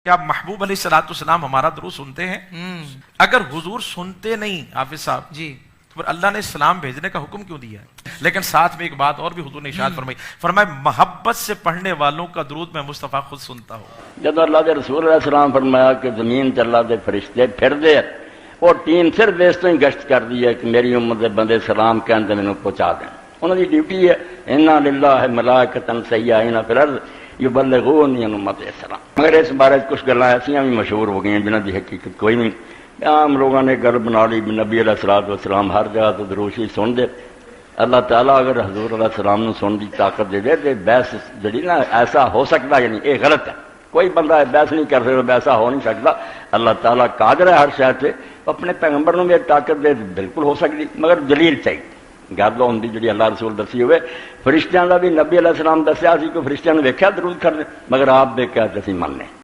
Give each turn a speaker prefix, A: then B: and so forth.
A: क्या महबूब अलैहिस्सलाम हमारा दुरूद सुनते हैं? अगर हुजूर सुनते नहीं हाफिज साहब
B: जी,
A: तो फिर अल्लाह ने सलाम भेजने का हुक्म क्यों दिया है? लेकिन साथ में एक बात और भी हुजूर ने इरशाद फरमाई मोहब्बत से पढ़ने वालों का दुरूद मैं मुस्तफा खुद सुनता हूँ।
C: जब अल्लाह के रसूल अलैहिस्सलाम फरमाया कि जमीन ते अल्लाह दे फरिश्ते फिरदे और टीम सिर्फ इस तो ही गश्त कर दी है कि मेरी उम्मत के बंदे सलाम कहते मैनू पहुंचा दें। उन्होंने ड्यूटी है इन्ना लिल्लाहि मलाइकतन सय्याहीन फिल अर्ज़ युबल्लिगून उम्मत सलाम। मगर इस बारे कुछ गल्लां ऐसियां भी मशहूर हो गई जिन्हां दी हकीकत कोई नहीं। आम लोगों ने गल बना ली नबी अलैहिस्सलाम हर जगह तो दरूद सुनते। अल्लाह ताला अगर हजूर अलैहिस्सलाम नूं सुनने की ताकत दे दे तो बहस जी ना ऐसा हो सकता है नहीं, ये गलत है। कोई बंदा बहस नहीं कर सकता, ऐसा हो नहीं सकता। अल्लाह ताला कादिर है हर शय से, अपने पैगंबर नूं भी ताकत दे बिल्कुल हो सकती, मगर दलील चाहिए। गल होंदी जी अल्लाह रसूल दसी होवे। फरिश्तियां का भी नबी अलैहिस्सलाम दस्या सी, कोई फरिश्तियां नूं वेख्या दरूद करदे, मगर आप देखा तो असीं मनने।